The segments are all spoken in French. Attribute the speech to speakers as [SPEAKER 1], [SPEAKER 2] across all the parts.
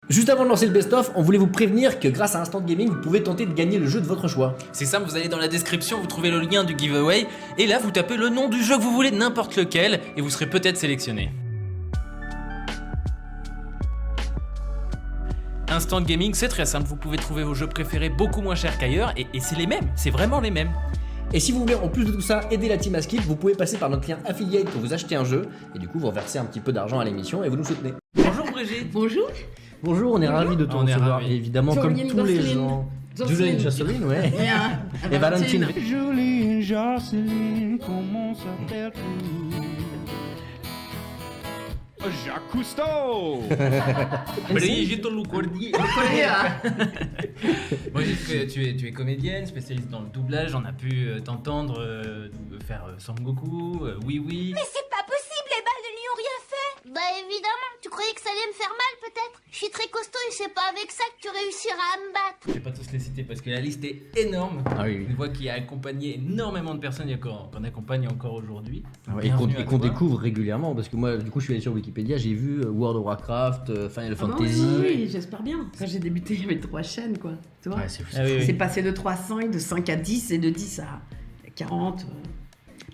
[SPEAKER 1] Juste avant de lancer le best-of, on voulait vous prévenir que grâce à Instant Gaming, vous pouvez tenter de gagner le jeu de votre choix.
[SPEAKER 2] C'est simple, vous allez dans la description, vous trouvez le lien du giveaway, et là vous tapez le nom du jeu que vous voulez, n'importe lequel, et vous serez peut-être sélectionné. Instant Gaming, c'est très simple, vous pouvez trouver vos jeux préférés beaucoup moins chers qu'ailleurs, et c'est les mêmes, c'est vraiment les mêmes.
[SPEAKER 1] Et si vous voulez en plus de tout ça aider la team Askip, vous pouvez passer par notre lien affiliate pour vous acheter un jeu, et du coup vous reversez un petit peu d'argent à l'émission et vous nous soutenez.
[SPEAKER 2] Bonjour Brigitte.
[SPEAKER 3] Bonjour.
[SPEAKER 1] Bonjour, on est ravis de te
[SPEAKER 2] On est
[SPEAKER 1] recevoir,
[SPEAKER 2] ravis.
[SPEAKER 1] et évidemment
[SPEAKER 3] Jolene
[SPEAKER 1] comme tous les
[SPEAKER 3] Jocelyn.
[SPEAKER 1] gens.
[SPEAKER 3] Jocelyn.
[SPEAKER 1] Julian Jocelyn, ouais.
[SPEAKER 3] Et
[SPEAKER 1] Et Valentine.
[SPEAKER 4] Julie Jocelyn, comment s'appelle-tu? Jacques Cousteau.
[SPEAKER 2] Brigitte Loucordier. Brigitte, tu es comédienne, spécialiste dans le doublage, on a pu t'entendre faire Sangoku, oui oui.
[SPEAKER 5] Mais c'est pas possible, les balles ne lui ont rien fait. Bah évidemment, tu croyais que ça allait me faire mal peut-être. Je suis très costaud et c'est pas avec ça que tu réussiras à me battre.
[SPEAKER 2] Je vais pas tous les citer parce que la liste est énorme.
[SPEAKER 1] Ah oui, oui.
[SPEAKER 2] Une voix qui a accompagné énormément de personnes et qu'on accompagne encore aujourd'hui.
[SPEAKER 1] Et qu'on
[SPEAKER 2] Bienvenue à
[SPEAKER 1] qu'on
[SPEAKER 2] toi.
[SPEAKER 1] découvre régulièrement, parce que moi du coup je suis allé sur Wikipédia, j'ai vu World of Warcraft, Final Fantasy.
[SPEAKER 3] Oui, j'espère bien. Quand j'ai débuté, il y avait 3 chaînes, quoi. Tu vois
[SPEAKER 1] Ouais, c'est fou.
[SPEAKER 2] Ah oui, oui.
[SPEAKER 3] C'est passé de 300 et de 5 à 10 et de 10 à 40.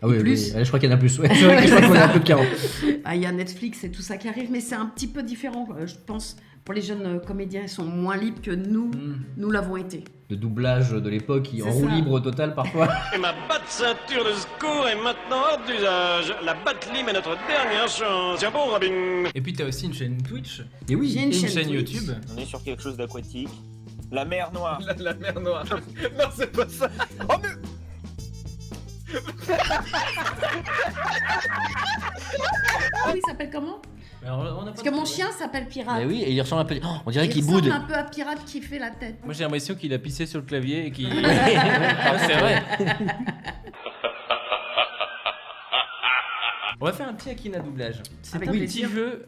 [SPEAKER 1] Ah oui,
[SPEAKER 3] plus.
[SPEAKER 1] oui, je crois qu'il y en a plus, ouais. C'est vrai que je crois qu'on est un peu de 40.
[SPEAKER 3] Ah, il y a Netflix et tout ça qui arrive, mais c'est un petit peu différent. Je pense, pour les jeunes comédiens, ils sont moins libres que nous, nous l'avons été.
[SPEAKER 1] Le doublage de l'époque qui en
[SPEAKER 3] C'est
[SPEAKER 1] roue
[SPEAKER 3] ça.
[SPEAKER 1] libre au total parfois.
[SPEAKER 6] Et ma batte ceinture de secours est maintenant hors d'usage. La batte lime est notre dernière chance. Tiens bon, Robin.
[SPEAKER 2] Et puis t'as aussi une chaîne Twitch
[SPEAKER 1] Et oui.
[SPEAKER 3] J'ai
[SPEAKER 2] et
[SPEAKER 3] une
[SPEAKER 2] une
[SPEAKER 3] chaîne
[SPEAKER 2] chaîne
[SPEAKER 3] Twitch.
[SPEAKER 2] YouTube.
[SPEAKER 7] On est sur quelque chose d'aquatique. La mer Noire.
[SPEAKER 6] La mer Noire. Non, c'est pas ça. Oh, mais...
[SPEAKER 3] Ah oui, il s'appelle comment?
[SPEAKER 2] Alors, on a pas
[SPEAKER 3] Parce que
[SPEAKER 2] de
[SPEAKER 3] mon
[SPEAKER 2] problème.
[SPEAKER 3] chien s'appelle Pirate.
[SPEAKER 1] Mais oui, et il ressemble un peu. Oh, on dirait
[SPEAKER 3] Il
[SPEAKER 1] qu'il
[SPEAKER 3] ressemble
[SPEAKER 1] boude.
[SPEAKER 3] un peu à Pirate qui fait la tête.
[SPEAKER 2] Moi j'ai l'impression qu'il a pissé sur le clavier et qu'il. Ah, c'est vrai. On va faire un petit Akina doublage. C'est
[SPEAKER 3] Avec
[SPEAKER 2] un
[SPEAKER 3] plaisir.
[SPEAKER 2] petit jeu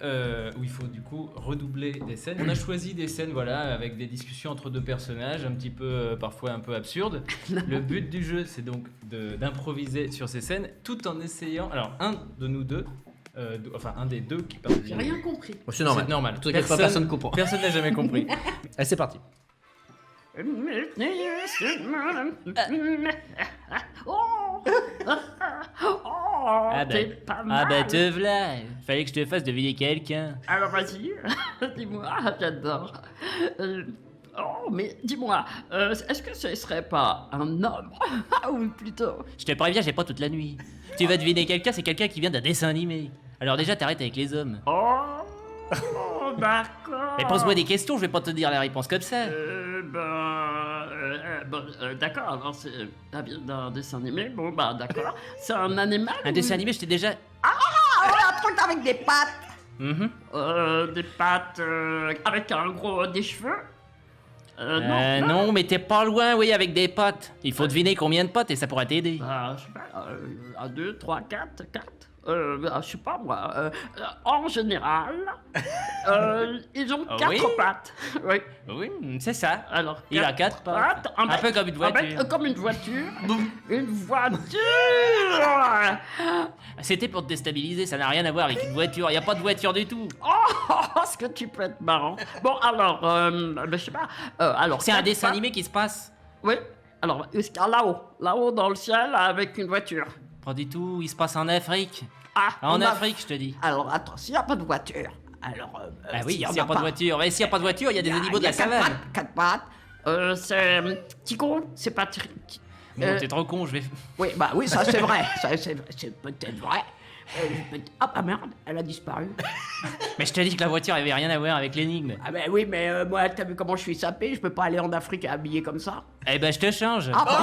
[SPEAKER 2] où il faut du coup redoubler des scènes. On a choisi des scènes voilà avec des discussions entre deux personnages un petit peu parfois un peu absurdes. Le but du jeu c'est donc d'improviser sur ces scènes tout en essayant. Alors un de nous deux, enfin un des deux qui parle.
[SPEAKER 3] J'ai rien compris.
[SPEAKER 1] Oh, c'est normal.
[SPEAKER 2] C'est normal.
[SPEAKER 1] T'inquiète pas, personne comprend.
[SPEAKER 2] Personne n'a jamais compris.
[SPEAKER 1] Allez, c'est parti.
[SPEAKER 2] Ah bah te v'là. Fallait que je te fasse deviner quelqu'un.
[SPEAKER 3] Alors vas-y, dis-moi, j'adore. Oh, mais dis-moi, est-ce que ce serait pas un homme? Ou plutôt...
[SPEAKER 2] Je te préviens, j'ai pas toute la nuit. Tu vas deviner quelqu'un, c'est quelqu'un qui vient d'un dessin animé. Alors déjà, t'arrêtes avec les hommes.
[SPEAKER 3] Oh, d'accord.
[SPEAKER 2] Mais pose-moi des questions, je vais pas te dire la réponse comme ça.
[SPEAKER 3] D'accord, alors c'est d'un dessin animé, bon bah d'accord. C'est un animal
[SPEAKER 2] Un dessin animé, je t'ai déjà...
[SPEAKER 3] un truc avec des pattes.
[SPEAKER 2] Mhm.
[SPEAKER 3] Des pattes avec des cheveux. Non.
[SPEAKER 2] Non, mais t'es pas loin, oui, avec des potes. Il faut deviner combien de potes et ça pourra t'aider.
[SPEAKER 3] Je sais pas, 1, 2, 3, 4. Je sais pas moi. En général, ils ont
[SPEAKER 2] Ah
[SPEAKER 3] 4
[SPEAKER 2] oui
[SPEAKER 3] pattes. Oui.
[SPEAKER 2] Oui, c'est ça.
[SPEAKER 3] Alors,
[SPEAKER 2] Il a 4 pattes.
[SPEAKER 3] un
[SPEAKER 2] Un
[SPEAKER 3] bec,
[SPEAKER 2] peu comme une
[SPEAKER 3] un bec,
[SPEAKER 2] voiture.
[SPEAKER 3] comme une voiture. Une voiture.
[SPEAKER 2] C'était pour te déstabiliser, ça n'a rien à voir avec une voiture. Y a pas de voiture du tout.
[SPEAKER 3] Oh, est-ce que tu peux être marrant? Bon, alors, je sais pas. Alors,
[SPEAKER 2] C'est un
[SPEAKER 3] 4
[SPEAKER 2] dessin
[SPEAKER 3] pattes.
[SPEAKER 2] animé qui se passe.
[SPEAKER 3] Oui. Alors, là-haut dans le ciel avec une voiture.
[SPEAKER 2] Pas du tout, il se passe en Afrique.
[SPEAKER 3] Ah,
[SPEAKER 2] En
[SPEAKER 3] on a-
[SPEAKER 2] Afrique, je te dis.
[SPEAKER 3] Alors, attends, s'il n'y a pas de voiture, alors...
[SPEAKER 2] Ah oui, s'il y a pas de voiture. Mais s'il y a pas de voiture, il y a des animaux de la savane.
[SPEAKER 3] 4 pattes. C'est... Tico, c'est pas...
[SPEAKER 2] Non, t'es trop con, je vais...
[SPEAKER 3] Oui, bah oui, ça c'est vrai. C'est peut-être vrai. Ah bah merde, elle a disparu.
[SPEAKER 2] Mais je te dis que la voiture avait rien à voir avec l'énigme.
[SPEAKER 3] Ah bah oui, mais moi, t'as vu comment je suis sapé? Je peux pas aller en Afrique habillé comme ça.
[SPEAKER 2] Eh ben, je te change.
[SPEAKER 3] Ah bah,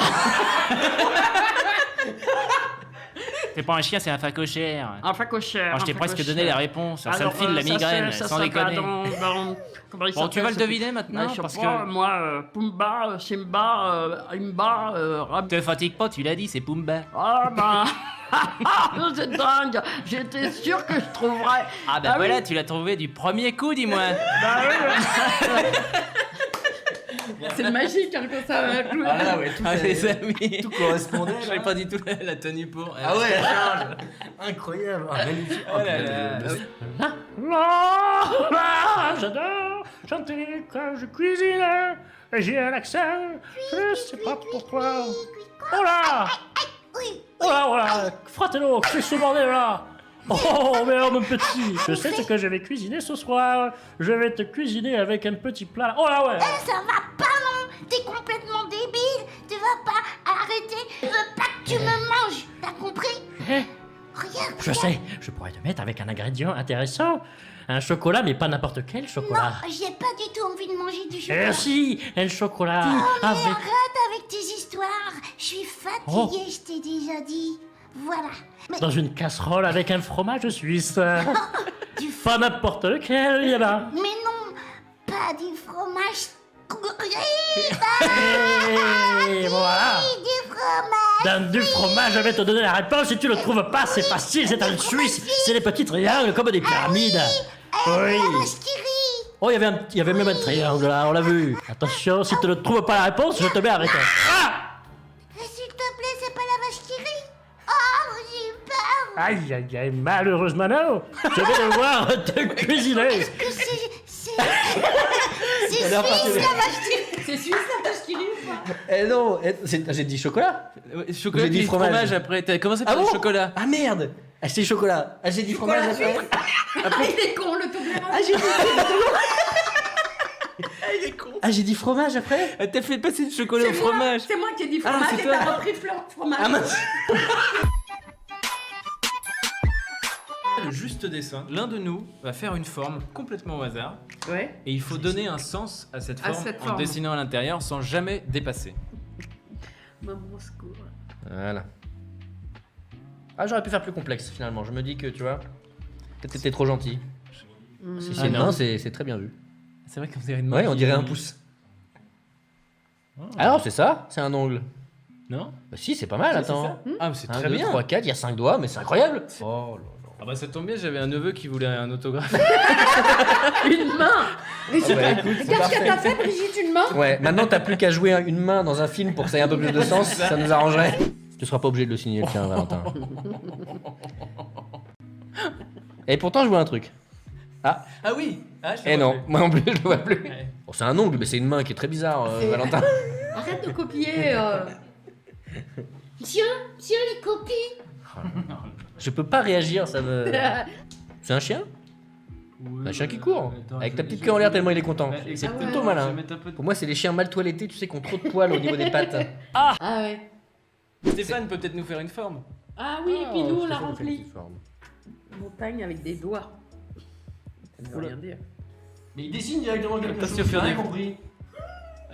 [SPEAKER 2] C'est pas un chien, c'est un facochère.
[SPEAKER 3] un facochère.
[SPEAKER 2] Alors, je t'ai presque donné la réponse. Ça me file la
[SPEAKER 3] ça,
[SPEAKER 2] migraine,
[SPEAKER 3] ça
[SPEAKER 2] sans
[SPEAKER 3] va
[SPEAKER 2] déconner.
[SPEAKER 3] comment il
[SPEAKER 2] Bon, tu
[SPEAKER 3] s'appelle,
[SPEAKER 2] vas le
[SPEAKER 3] ce-
[SPEAKER 2] deviner maintenant,
[SPEAKER 3] Bah, je sais
[SPEAKER 2] parce
[SPEAKER 3] pas,
[SPEAKER 2] que...
[SPEAKER 3] moi, Pumba, Simba, Imba, Rab...
[SPEAKER 2] Te fatigue pas, tu l'as dit, c'est Pumba.
[SPEAKER 3] Ah bah... c'est dingue. J'étais sûr que je trouverais...
[SPEAKER 2] Ah bah voilà,
[SPEAKER 3] oui.
[SPEAKER 2] tu l'as trouvé du premier coup, dis-moi.
[SPEAKER 3] Bah oui. C'est magique hein, quand ça
[SPEAKER 1] Ah ouais, tout,
[SPEAKER 2] Ah, c'est ça, oui.
[SPEAKER 1] tout correspondait.
[SPEAKER 2] Je pas du tout la tenue pour...
[SPEAKER 1] Ah ouais, incroyable, magnifique.
[SPEAKER 2] Oh là là.
[SPEAKER 3] J'adore.
[SPEAKER 8] chanter quand je cuisine. J'ai un accent, je sais pas pourquoi. Oh là! Oh là, oh là! Fratello, qu'est-ce que c'est ce bordel là? Oh, mais alors mon petit, je sais ce que je vais cuisiner ce soir. Je vais te cuisiner avec un petit plat. Oh là, ouais!
[SPEAKER 5] Ça va pas, non? T'es complètement débile. Tu vas pas arrêter. Je veux pas que tu me manges. T'as compris? Regarde.
[SPEAKER 8] Je sais, je pourrais te mettre avec un ingrédient intéressant. Un chocolat, mais pas n'importe quel chocolat.
[SPEAKER 5] J'ai pas du tout envie de manger du chocolat.
[SPEAKER 8] Eh si, un chocolat
[SPEAKER 5] Mais
[SPEAKER 8] avec...
[SPEAKER 5] arrête avec tes histoires. Je suis fatiguée, je t'ai déjà dit. Voilà. Mais
[SPEAKER 8] Dans une casserole avec un fromage suisse.
[SPEAKER 5] du
[SPEAKER 8] Pas n'importe lequel, Yana.
[SPEAKER 5] Mais non, pas du fromage.
[SPEAKER 8] Et voilà.
[SPEAKER 5] Du fromage.
[SPEAKER 8] Dans du fromage, je vais te donner la réponse. Si tu le trouves pas, c'est facile, c'est un suisse. C'est des petits triangles comme des pyramides. Oui.
[SPEAKER 5] La vache qui rit.
[SPEAKER 8] Oh, il y avait même un triangle là, on l'a vu. Attention, si tu ne trouves pas la réponse, je te mets arrêté. Ah!
[SPEAKER 5] S'il te plaît, c'est pas la vache qui rit. Oh, j'ai peur.
[SPEAKER 8] Aïe, aïe, aïe, malheureusement non. Je vais devoir te cuisiner.
[SPEAKER 5] Que c'est
[SPEAKER 1] Alors,
[SPEAKER 5] suisse,
[SPEAKER 1] parti-
[SPEAKER 5] la vache qui rit.
[SPEAKER 3] C'est suisse la vache qui rit ou pas?
[SPEAKER 1] Eh non, j'ai dit chocolat.
[SPEAKER 2] Chocolat
[SPEAKER 1] J'ai dit
[SPEAKER 2] et
[SPEAKER 1] fromage.
[SPEAKER 2] fromage après. T'as commencé par
[SPEAKER 1] Ah
[SPEAKER 2] le
[SPEAKER 1] bon
[SPEAKER 2] chocolat.
[SPEAKER 1] Ah merde. Ah, j'ai dit chocolat. Ah, j'ai dit fromage après.
[SPEAKER 3] Il est con, le Toblerone.
[SPEAKER 1] Ah, j'ai dit... Ah, j'ai dit fromage après.
[SPEAKER 2] Ah, t'as fait passer du chocolat au
[SPEAKER 3] C'est moi,
[SPEAKER 2] fromage.
[SPEAKER 3] C'est moi qui ai dit
[SPEAKER 2] Ah,
[SPEAKER 3] fromage
[SPEAKER 2] c'est
[SPEAKER 3] et
[SPEAKER 2] toi.
[SPEAKER 3] t'as repris fromage.
[SPEAKER 1] Ah mince.
[SPEAKER 2] Le juste dessin. L'un de nous va faire une forme complètement au hasard.
[SPEAKER 3] Ouais.
[SPEAKER 2] Et il faut donner un sens à cette forme en
[SPEAKER 3] forme.
[SPEAKER 2] dessinant à l'intérieur sans jamais dépasser.
[SPEAKER 3] Maman, au secours.
[SPEAKER 1] Voilà. Ah, j'aurais pu faire plus complexe finalement. Je me dis que tu vois, peut-être t'étais trop gentil. Si c'est une
[SPEAKER 2] non.
[SPEAKER 1] main, c'est très bien vu.
[SPEAKER 2] C'est vrai qu'on dirait une main.
[SPEAKER 1] Ouais, on
[SPEAKER 2] qui-
[SPEAKER 1] dirait un pouce. Ah non, c'est ça. C'est un ongle.
[SPEAKER 2] Non.
[SPEAKER 1] Bah si, c'est pas mal.
[SPEAKER 2] C'est
[SPEAKER 1] Attends.
[SPEAKER 2] ça Ah, mais c'est
[SPEAKER 1] 1,
[SPEAKER 2] très
[SPEAKER 1] 2,
[SPEAKER 2] bien.
[SPEAKER 1] 3, 4, il y a 5 doigts, mais c'est incroyable. Oh là là.
[SPEAKER 2] Ah bah ça tombe bien, j'avais un neveu qui voulait un autographe.
[SPEAKER 3] Une main.
[SPEAKER 1] Ah bah, écoute, c'est
[SPEAKER 3] Qu'est-ce que
[SPEAKER 1] parfait.
[SPEAKER 3] t'as fait, Brigitte, une main?
[SPEAKER 1] Ouais, maintenant t'as plus qu'à jouer une main dans un film pour que ça ait un peu plus de sens, ça nous arrangerait. Tu seras pas obligé de le signer le tien, Valentin. Et pourtant je vois un truc. Ah,
[SPEAKER 2] Ah oui. Ah, je
[SPEAKER 1] eh
[SPEAKER 2] l'ai
[SPEAKER 1] non,
[SPEAKER 2] pas vu.
[SPEAKER 1] moi non plus je le vois plus.
[SPEAKER 2] Ouais.
[SPEAKER 1] Bon, c'est un ongle, mais c'est une main qui est très bizarre, Valentin.
[SPEAKER 3] Arrête de copier.
[SPEAKER 5] Monsieur, il copie.
[SPEAKER 1] Je peux pas réagir, ça me... C'est un chien
[SPEAKER 2] Ouais,
[SPEAKER 1] Un chien qui court,
[SPEAKER 2] attends,
[SPEAKER 1] avec
[SPEAKER 2] je-
[SPEAKER 1] ta petite
[SPEAKER 2] je-
[SPEAKER 1] queue en l'air tellement il est content.
[SPEAKER 2] Ouais,
[SPEAKER 1] C'est
[SPEAKER 3] ah ouais.
[SPEAKER 1] plutôt
[SPEAKER 2] Je vais
[SPEAKER 1] malin.
[SPEAKER 2] mettre un peu de-
[SPEAKER 1] Pour moi, c'est les chiens mal toilettés, tu sais, qui ont trop de poils au niveau des pattes.
[SPEAKER 3] Ah ouais.
[SPEAKER 2] Stéphane peut peut-être nous faire une forme.
[SPEAKER 3] Ah oui, et puis nous, on l'a
[SPEAKER 1] Stéphane,
[SPEAKER 3] rempli.
[SPEAKER 1] petite forme.
[SPEAKER 3] Montagne avec des doigts. Ça ne veut rien dire.
[SPEAKER 1] Mais il dessine directement quelque
[SPEAKER 2] Parce
[SPEAKER 1] chose,
[SPEAKER 2] qu'il faut
[SPEAKER 1] j'ai
[SPEAKER 2] faire
[SPEAKER 1] rien
[SPEAKER 2] des-
[SPEAKER 1] compris.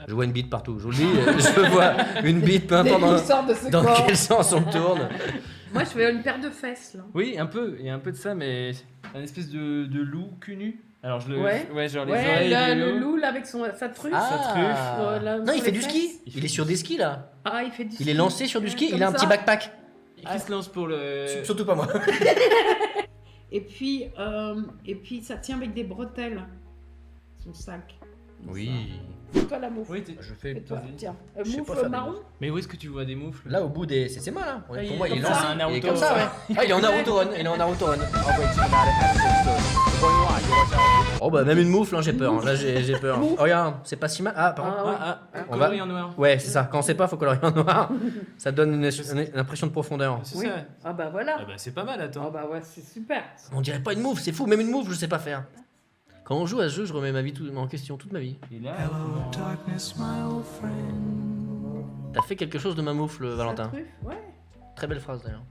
[SPEAKER 1] Je vois une bite partout, je vous le dis, je vois une bite, peu importe
[SPEAKER 3] Dès qu'il sort de ce
[SPEAKER 1] dans
[SPEAKER 3] corps.
[SPEAKER 1] quel sens on tourne.
[SPEAKER 3] Moi, je fais une paire de fesses, là.
[SPEAKER 2] Oui, un peu. Il y a un peu de ça, mais un espèce de loup cul nu. Alors je le.
[SPEAKER 3] Ouais.
[SPEAKER 2] genre les
[SPEAKER 3] Ouais,
[SPEAKER 2] oreilles
[SPEAKER 3] là,
[SPEAKER 2] du
[SPEAKER 3] le
[SPEAKER 2] loup.
[SPEAKER 3] loup, là, avec sa truffe.
[SPEAKER 1] Ah.
[SPEAKER 3] Là,
[SPEAKER 1] Non,
[SPEAKER 3] sur
[SPEAKER 1] il fait
[SPEAKER 3] les
[SPEAKER 1] du ski.
[SPEAKER 3] fesses.
[SPEAKER 1] Il est sur des skis là.
[SPEAKER 3] Ah, il fait du ski.
[SPEAKER 1] Il est lancé sur du ski,
[SPEAKER 3] Comme
[SPEAKER 1] il a un
[SPEAKER 3] ça.
[SPEAKER 1] petit backpack.
[SPEAKER 2] Et qui se lance pour le.
[SPEAKER 1] Surtout pas moi.
[SPEAKER 3] Et puis, ça tient avec des bretelles. Son sac.
[SPEAKER 1] Oui.
[SPEAKER 3] C'est toi la moufle.
[SPEAKER 2] Oui,
[SPEAKER 1] Je fais.
[SPEAKER 3] Et toi,
[SPEAKER 2] vas-y.
[SPEAKER 3] tiens.
[SPEAKER 1] Je sais pas
[SPEAKER 3] Moufle
[SPEAKER 1] faire des
[SPEAKER 3] marron.
[SPEAKER 1] moufles.
[SPEAKER 2] Mais où est-ce que tu vois des moufles
[SPEAKER 1] Là au bout des. C'est moi là.
[SPEAKER 2] Ah,
[SPEAKER 1] Pour
[SPEAKER 2] il
[SPEAKER 1] moi
[SPEAKER 2] est
[SPEAKER 1] il est
[SPEAKER 2] comme ça,
[SPEAKER 1] lancé.
[SPEAKER 2] un
[SPEAKER 1] Il est
[SPEAKER 2] Naruto,
[SPEAKER 1] comme ça, ouais. Ah, il est en Naruto Run. Il est en Naruto Run. Oh bah même une moufle, hein, j'ai peur. Hein. Là j'ai peur. Oh regarde, c'est pas si mal. Ah pardon.
[SPEAKER 3] Ah, ouais.
[SPEAKER 2] On
[SPEAKER 1] On
[SPEAKER 2] va.
[SPEAKER 1] va-
[SPEAKER 2] en noir.
[SPEAKER 1] Ouais, c'est ça. Quand on sait pas, faut colorier en noir. Ça donne une impression de profondeur.
[SPEAKER 2] C'est
[SPEAKER 3] Oui.
[SPEAKER 2] ça.
[SPEAKER 3] Ah bah voilà.
[SPEAKER 2] Ah bah c'est pas mal, attends.
[SPEAKER 3] Ah bah ouais, c'est super.
[SPEAKER 1] On dirait pas une moufle, c'est fou. Même une moufle, je sais pas faire. Quand on joue à ce jeu, je remets ma vie en question toute ma vie.
[SPEAKER 2] Et là.
[SPEAKER 1] T'as fait quelque chose de ma moufle, Valentin.
[SPEAKER 3] Sa truffe, ouais.
[SPEAKER 1] Très belle phrase d'ailleurs.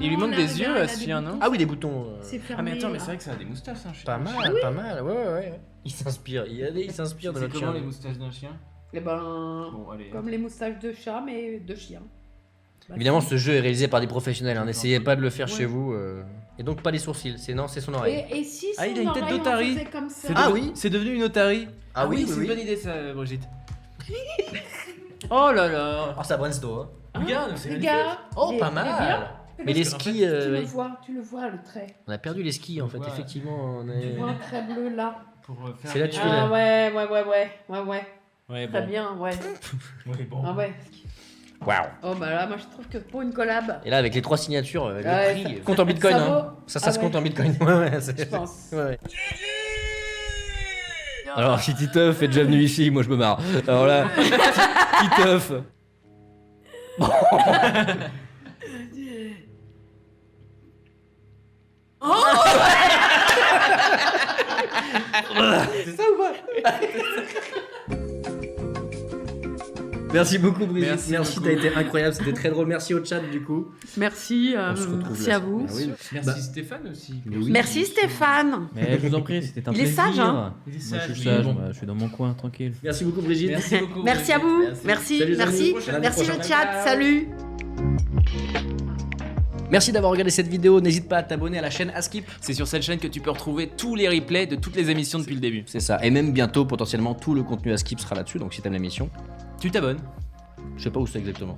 [SPEAKER 2] Il lui
[SPEAKER 3] Oh,
[SPEAKER 2] manque
[SPEAKER 3] là,
[SPEAKER 2] des
[SPEAKER 3] regarde,
[SPEAKER 2] yeux
[SPEAKER 3] il
[SPEAKER 2] à
[SPEAKER 3] a
[SPEAKER 2] ce
[SPEAKER 3] des
[SPEAKER 2] chien,
[SPEAKER 3] boutons.
[SPEAKER 2] non
[SPEAKER 1] Ah oui, des boutons.
[SPEAKER 3] C'est fermé.
[SPEAKER 2] Ah mais attends, mais
[SPEAKER 3] là.
[SPEAKER 2] c'est vrai que ça a des moustaches, un chien.
[SPEAKER 1] Pas mal, pas mal. Ouais. Il s'inspire. Il s'inspire de
[SPEAKER 2] C'est
[SPEAKER 1] notre
[SPEAKER 2] comment
[SPEAKER 1] chien.
[SPEAKER 2] les moustaches d'un chien
[SPEAKER 3] Eh ben,
[SPEAKER 2] Bon, allez.
[SPEAKER 3] comme les moustaches de chat, mais de chien. Bah,
[SPEAKER 1] Évidemment, ce jeu est réalisé par des professionnels. hein. N'essayez pas de le faire
[SPEAKER 3] Ouais.
[SPEAKER 1] chez vous. Et donc pas les sourcils. C'est son oreille.
[SPEAKER 3] Et si son
[SPEAKER 2] Ah, il a une tête
[SPEAKER 3] oreille, on
[SPEAKER 2] d'otarie.
[SPEAKER 3] faisait comme ça.
[SPEAKER 1] Ah oui.
[SPEAKER 2] C'est devenu une otarie.
[SPEAKER 1] Ah oui,
[SPEAKER 2] c'est
[SPEAKER 1] oui,
[SPEAKER 2] une bonne
[SPEAKER 1] oui.
[SPEAKER 2] idée ça, Brigitte. Oh là là.
[SPEAKER 1] Oh, ça brainstorm. Hein.
[SPEAKER 3] Hein,
[SPEAKER 2] Regarde, c'est
[SPEAKER 3] les
[SPEAKER 2] magnifique.
[SPEAKER 3] gars.
[SPEAKER 1] Oh,
[SPEAKER 3] les-
[SPEAKER 1] pas
[SPEAKER 3] les biens.
[SPEAKER 1] mal. Mais les
[SPEAKER 2] parce qu'en
[SPEAKER 1] skis,
[SPEAKER 3] Tu
[SPEAKER 1] oui.
[SPEAKER 3] le vois, le trait.
[SPEAKER 1] On a perdu les skis en fait.
[SPEAKER 2] Ouais.
[SPEAKER 1] Effectivement, on
[SPEAKER 3] Tu
[SPEAKER 1] est.
[SPEAKER 3] vois un trait bleu là.
[SPEAKER 2] Pour faire
[SPEAKER 1] C'est là
[SPEAKER 2] des-
[SPEAKER 1] tu
[SPEAKER 3] Ah
[SPEAKER 1] l'as.
[SPEAKER 3] ouais.
[SPEAKER 2] Ouais,
[SPEAKER 3] Très
[SPEAKER 2] bon.
[SPEAKER 3] bien, ouais.
[SPEAKER 2] Ouais, bon.
[SPEAKER 3] Ah ouais.
[SPEAKER 1] Waouh.
[SPEAKER 3] Oh bah là, moi je trouve que pour une collab,
[SPEAKER 1] Et là, avec les 3 signatures, le
[SPEAKER 3] Ouais,
[SPEAKER 1] prix,
[SPEAKER 3] ça-
[SPEAKER 1] compte en bitcoin.
[SPEAKER 3] ça
[SPEAKER 1] hein.
[SPEAKER 3] vaut-
[SPEAKER 1] Ça
[SPEAKER 3] Ah
[SPEAKER 1] se
[SPEAKER 3] ouais.
[SPEAKER 1] compte en bitcoin. Ouais,
[SPEAKER 3] je pense.
[SPEAKER 1] ouais. Alors, si Titeuf est déjà venu ici, moi je me marre. Alors là, Titeuf. C'est ça ou pas? Merci beaucoup Brigitte, merci,
[SPEAKER 2] beaucoup.
[SPEAKER 1] t'as été incroyable, c'était très drôle, merci au chat du coup.
[SPEAKER 3] Merci,
[SPEAKER 1] On se retrouve
[SPEAKER 3] merci
[SPEAKER 1] la
[SPEAKER 3] à vous.
[SPEAKER 1] semaine- Ah oui.
[SPEAKER 2] Merci
[SPEAKER 1] Bah,
[SPEAKER 2] Stéphane aussi.
[SPEAKER 1] mais oui.
[SPEAKER 3] Merci Stéphane.
[SPEAKER 9] Mais je vous en prie, c'était un
[SPEAKER 3] Il est
[SPEAKER 9] plaisir.
[SPEAKER 3] sage, hein.
[SPEAKER 2] Il est
[SPEAKER 9] Moi,
[SPEAKER 2] sage,
[SPEAKER 9] je suis
[SPEAKER 2] oui,
[SPEAKER 9] sage,
[SPEAKER 2] bon.
[SPEAKER 9] moi, je suis dans mon coin, tranquille.
[SPEAKER 1] Merci beaucoup Brigitte.
[SPEAKER 2] Merci beaucoup.
[SPEAKER 3] Merci à vous. Merci,
[SPEAKER 1] Salut, les amis.
[SPEAKER 3] merci,
[SPEAKER 1] À l'année
[SPEAKER 3] merci le
[SPEAKER 1] prochaine.
[SPEAKER 3] chat. Salut.
[SPEAKER 1] Merci d'avoir regardé cette vidéo, n'hésite pas à t'abonner à la chaîne Askip.
[SPEAKER 2] C'est sur cette chaîne que tu peux retrouver tous les replays de toutes les émissions depuis le début.
[SPEAKER 1] C'est ça, et même bientôt potentiellement tout le contenu Askip sera là-dessus, donc si t'aimes l'émission,
[SPEAKER 2] Tu t'abonnes
[SPEAKER 1] je sais pas où c'est exactement,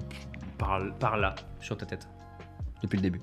[SPEAKER 2] par là.
[SPEAKER 1] sur ta tête, depuis le début.